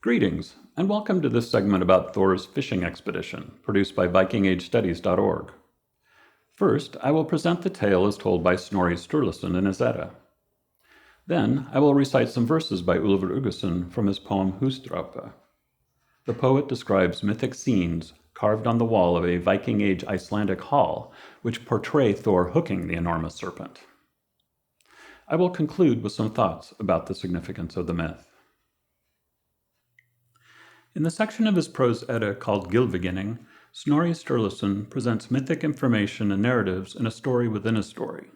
Greetings, and welcome to this segment about Thor's fishing expedition, produced by VikingAgeStudies.org. First, I will present the tale as told by Snorri Sturluson in his Edda. Then, I will recite some verses by Úlfr Uggason from his poem Húsdrápa. The poet describes mythic scenes carved on the wall of a Viking Age Icelandic hall, which portray Thor hooking the enormous serpent. I will conclude with some thoughts about the significance of the myth. In the section of his prose Edda called Gylfaginning, Snorri Sturluson presents mythic information and narratives in a story within a story.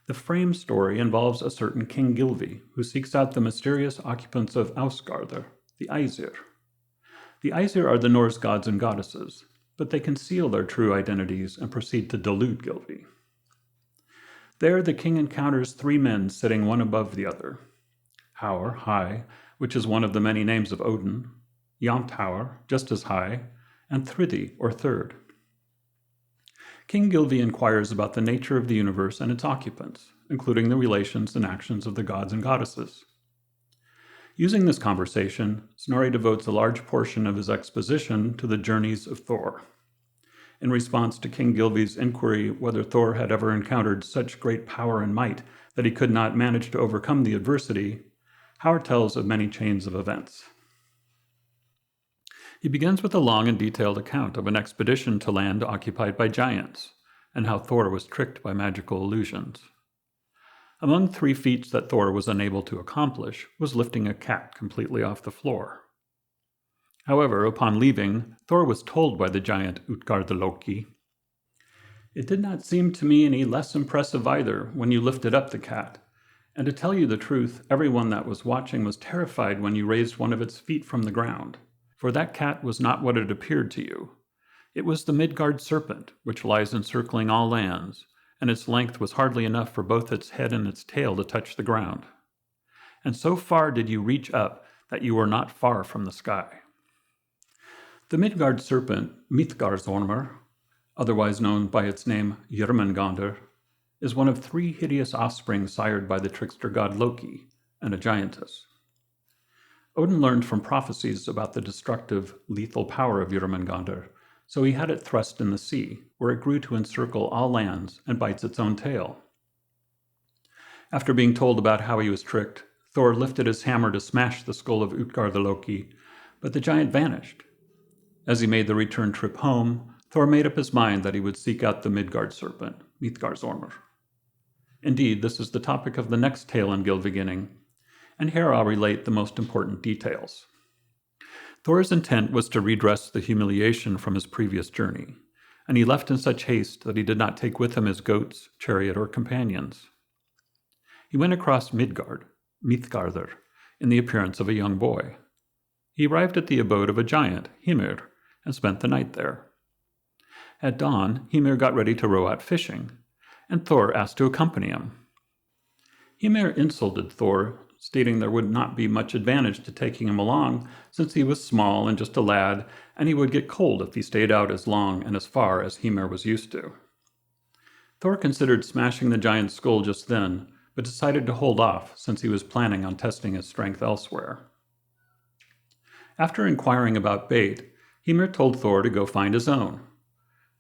The frame story involves a certain King Gylfi, who seeks out the mysterious occupants of Ásgarðr, the Æsir. The Æsir are the Norse gods and goddesses, but they conceal their true identities and proceed to delude Gylfi. There the king encounters three men sitting one above the other. Haur, high, which is one of the many names of Odin, Jomthaur, just as high, and Thriði, or third. King Gylfi inquires about the nature of the universe and its occupants, including the relations and actions of the gods and goddesses. Using this conversation, Snorri devotes a large portion of his exposition to the journeys of Thor. In response to King Gylfi's inquiry whether Thor had ever encountered such great power and might that he could not manage to overcome the adversity, Haur tells of many chains of events. He begins with a long and detailed account of an expedition to land occupied by giants, and how Thor was tricked by magical illusions. Among three feats that Thor was unable to accomplish was lifting a cat completely off the floor. However, upon leaving, Thor was told by the giant Utgarda-Loki, "It did not seem to me any less impressive either when you lifted up the cat, and to tell you the truth, everyone that was watching was terrified when you raised one of its feet from the ground. For that cat was not what it appeared to you. It was the Midgard serpent, which lies encircling all lands, and its length was hardly enough for both its head and its tail to touch the ground. And so far did you reach up that you were not far from the sky." The Midgard serpent, Mithgarsormr, otherwise known by its name Jörmungandr, is one of three hideous offspring sired by the trickster god Loki, and a giantess. Odin learned from prophecies about the destructive, lethal power of Jörmungandr, so he had it thrust in the sea, where it grew to encircle all lands and bites its own tail. After being told about how he was tricked, Thor lifted his hammer to smash the skull of Utgarda-Loki, but the giant vanished. As he made the return trip home, Thor made up his mind that he would seek out the Midgard serpent, Mithgarsormr. Indeed, this is the topic of the next tale in Gylfaginning, and here I'll relate the most important details. Thor's intent was to redress the humiliation from his previous journey, and he left in such haste that he did not take with him his goats, chariot, or companions. He went across Midgard, Mithgarðr, in the appearance of a young boy. He arrived at the abode of a giant, Hymir, and spent the night there. At dawn, Hymir got ready to row out fishing, and Thor asked to accompany him. Hymir insulted Thor, stating there would not be much advantage to taking him along, since he was small and just a lad, and he would get cold if he stayed out as long and as far as Hymir was used to. Thor considered smashing the giant's skull just then, but decided to hold off since he was planning on testing his strength elsewhere. After inquiring about bait, Hymir told Thor to go find his own.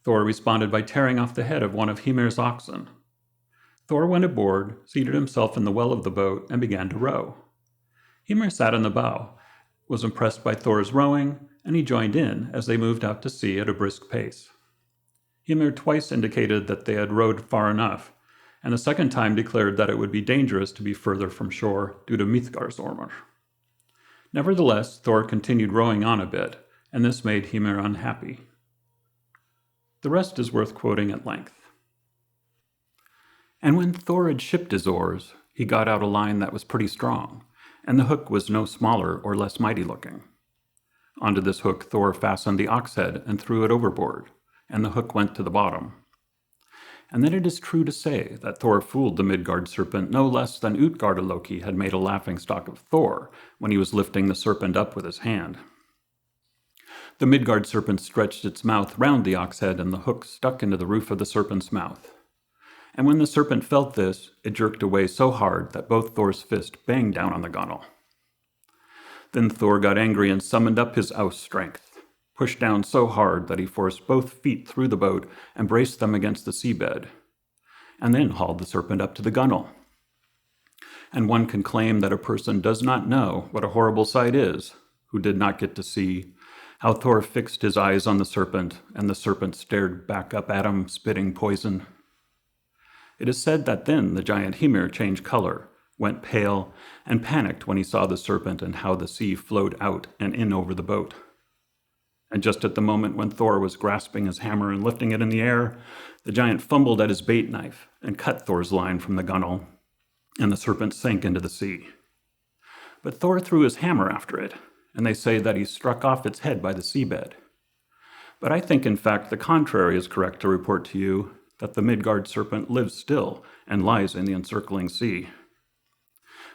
Thor responded by tearing off the head of one of Hymir's oxen. Thor went aboard, seated himself in the well of the boat, and began to row. Hymir sat in the bow, was impressed by Thor's rowing, and he joined in as they moved out to sea at a brisk pace. Hymir twice indicated that they had rowed far ymnough, and the second time declared that it would be dangerous to be further from shore due to Mithgarsormr. Nevertheless, Thor continued rowing on a bit, and this made Hymir unhappy. The rest is worth quoting at length. And when Thor had shipped his oars, he got out a line that was pretty strong, and the hook was no smaller or less mighty looking. Onto this hook Thor fastened the ox head and threw it overboard, and the hook went to the bottom. And then it is true to say that Thor fooled the Midgard serpent no less than Utgarda-Loki had made a laughingstock of Thor when he was lifting the serpent up with his hand. The Midgard serpent stretched its mouth round the ox head, and the hook stuck into the roof of the serpent's mouth. And when the serpent felt this, it jerked away so hard that both Thor's fists banged down on the gunwale. Then Thor got angry and summoned up his oust strength, pushed down so hard that he forced both feet through the boat and braced them against the seabed, and then hauled the serpent up to the gunwale. And one can claim that a person does not know what a horrible sight is, who did not get to see how Thor fixed his eyes on the serpent, and the serpent stared back up at him, spitting poison. It is said that then the giant Hymir changed color, went pale, and panicked when he saw the serpent and how the sea flowed out and in over the boat. And just at the moment when Thor was grasping his hammer and lifting it in the air, the giant fumbled at his bait knife and cut Thor's line from the gunwale, and the serpent sank into the sea. But Thor threw his hammer after it, and they say that he struck off its head by the seabed. But I think, in fact, the contrary is correct to report to you, that the Midgard serpent lives still and lies in the encircling sea.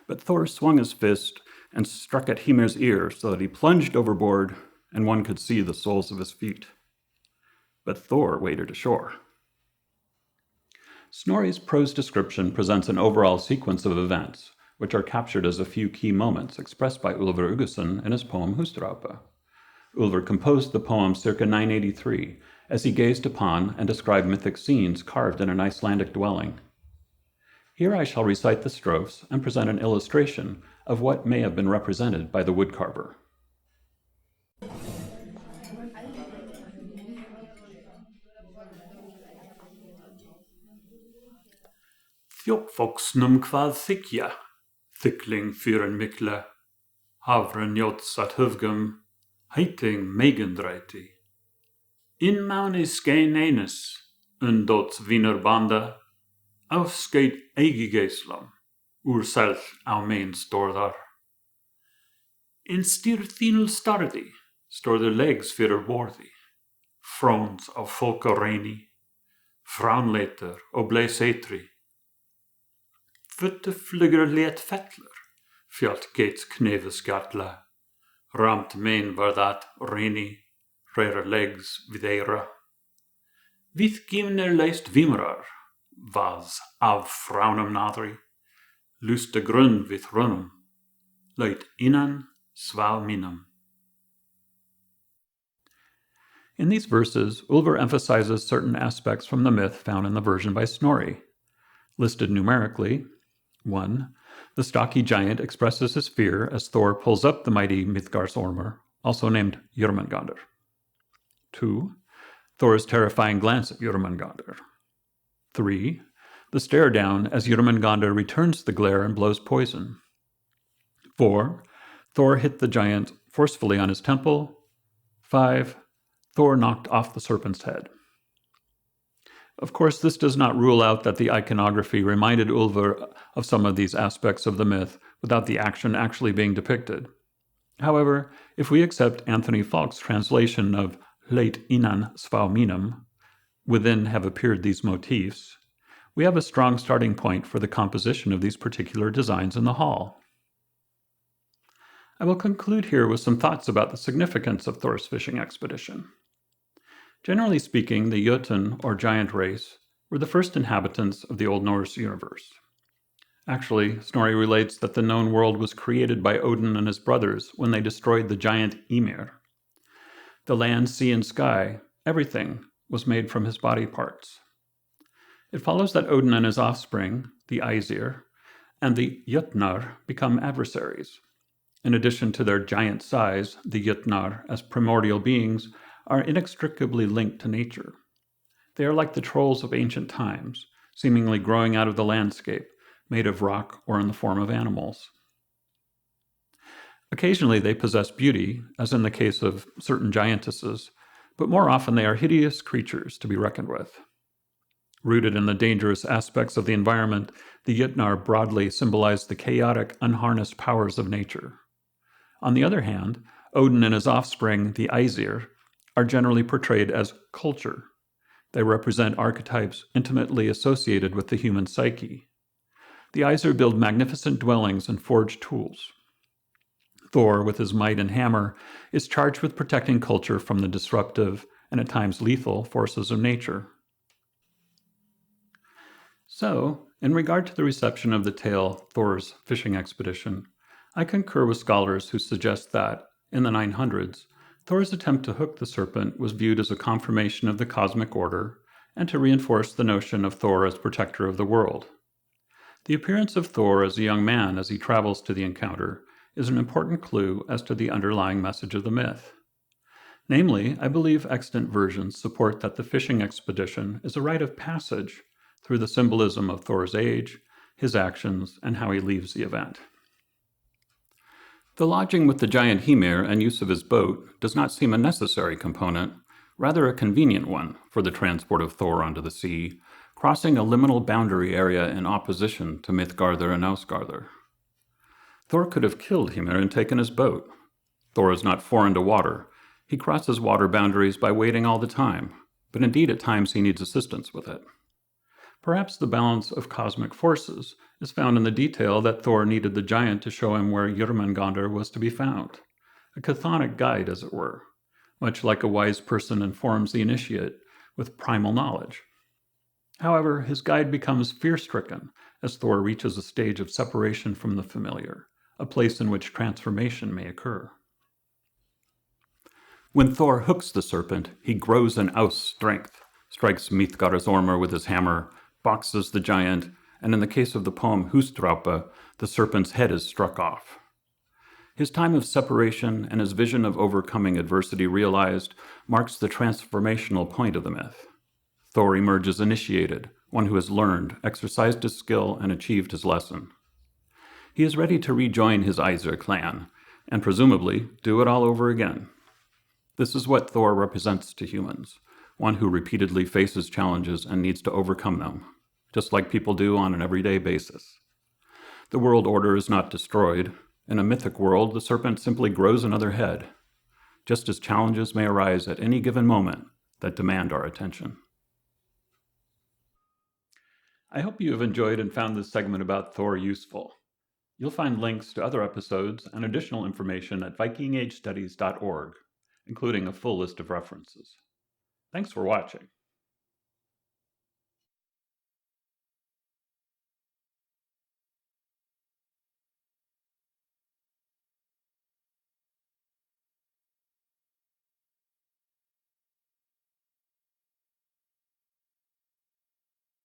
But Thor swung his fist and struck at Hymir's ear so that he plunged overboard, and one could see the soles of his feet. But Thor waded ashore. Snorri's prose description presents an overall sequence of events, which are captured as a few key moments expressed by Úlfr Uggason in his poem Húsdrápa. Úlfr composed the poem circa 983, as he gazed upon and described mythic scenes carved in an Icelandic dwelling. Here I shall recite the strophes and present an illustration of what may have been represented by the woodcarver. Þjóðfólksnum hvað þykja, þykling fyren mikla, havren njóts at höfgum, heiting megundræti. Innmáni skein eines, undóts vinurbanda, afskeit eigigeislam, úrsæl á mein stórðar. In styr þínul starði, stórður legs fyrir vorði, fróns á fólka reini, fránleitar og bleis eitri. Fötte flyger let fettler, fjalt gates kneve skatla, ramt mein var dat reini, rera legs vid eira. Vith gimner leist vimrar, vas av fraunum nadri, luste grund with runum, leit innan sval minum. In these verses, Úlfr emphasizes certain aspects from the myth found in the version by Snorri. Listed numerically, 1. The stocky giant expresses his fear as Thor pulls up the mighty Midgardsormr, also named Jörmungandr. 2. Thor's terrifying glance at Jörmungandr. 3. The stare down as Jörmungandr returns the glare and blows poison. 4. Thor hit the giant forcefully on his temple. 5. Thor knocked off the serpent's head. Of course, this does not rule out that the iconography reminded Úlfr of some of these aspects of the myth without the action actually being depicted. However, if we accept Anthony Falk's translation of leit innan sval minum, within have appeared these motifs, we have a strong starting point for the composition of these particular designs in the hall. I will conclude here with some thoughts about the significance of Thor's fishing expedition. Generally speaking, the Jotun, or giant race, were the first inhabitants of the Old Norse universe. Actually, Snorri relates that the known world was created by Odin and his brothers when they destroyed the giant Ymir. The land, sea, and sky, everything, was made from his body parts. It follows that Odin and his offspring, the Æsir, and the Jötnar become adversaries. In addition to their giant size, the Jötnar, as primordial beings, are inextricably linked to nature. They are like the trolls of ancient times, seemingly growing out of the landscape, made of rock or in the form of animals. Occasionally they possess beauty, as in the case of certain giantesses, but more often they are hideous creatures to be reckoned with. Rooted in the dangerous aspects of the environment, the Jötnar broadly symbolize the chaotic, unharnessed powers of nature. On the other hand, Odin and his offspring, the Æsir, are generally portrayed as culture. They represent archetypes intimately associated with the human psyche. The Æsir build magnificent dwellings and forge tools. Thor, with his might and hammer, is charged with protecting culture from the disruptive and at times lethal forces of nature. So, in regard to the reception of the tale Thor's fishing expedition, I concur with scholars who suggest that, in the 900s, Thor's attempt to hook the serpent was viewed as a confirmation of the cosmic order and to reinforce the notion of Thor as protector of the world. The appearance of Thor as a young man as he travels to the encounter is an important clue as to the underlying message of the myth. Namely, I believe extant versions support that the fishing expedition is a rite of passage through the symbolism of Thor's age, his actions, and how he leaves the event. The lodging with the giant Hymir and use of his boat does not seem a necessary component, rather a convenient one for the transport of Thor onto the sea, crossing a liminal boundary area in opposition to Mythgarðr and Ásgarðr. Thor could have killed Hymir and taken his boat. Thor is not foreign to water. He crosses water boundaries by waiting all the time, but indeed at times he needs assistance with it. Perhaps the balance of cosmic forces is found in the detail that Thor needed the giant to show him where Jörmungandr was to be found, a chthonic guide, as it were, much like a wise person informs the initiate with primal knowledge. However, his guide becomes fear-stricken as Thor reaches a stage of separation from the familiar, a place in which transformation may occur. When Thor hooks the serpent, he grows in Aust's strength, strikes Mythgarðr's Ormur with his hammer, boxes the giant, and in the case of the poem Húsdrápa, the serpent's head is struck off. His time of separation and his vision of overcoming adversity realized marks the transformational point of the myth. Thor emerges initiated, one who has learned, exercised his skill, and achieved his lesson. He is ready to rejoin his Æsir clan, and presumably do it all over again. This is what Thor represents to humans, one who repeatedly faces challenges and needs to overcome them, just like people do on an everyday basis. The world order is not destroyed. In a mythic world, the serpent simply grows another head, just as challenges may arise at any given moment that demand our attention. I hope you have enjoyed and found this segment about Thor useful. You'll find links to other episodes and additional information at vikingagestudies.org, including a full list of references. Thanks for watching.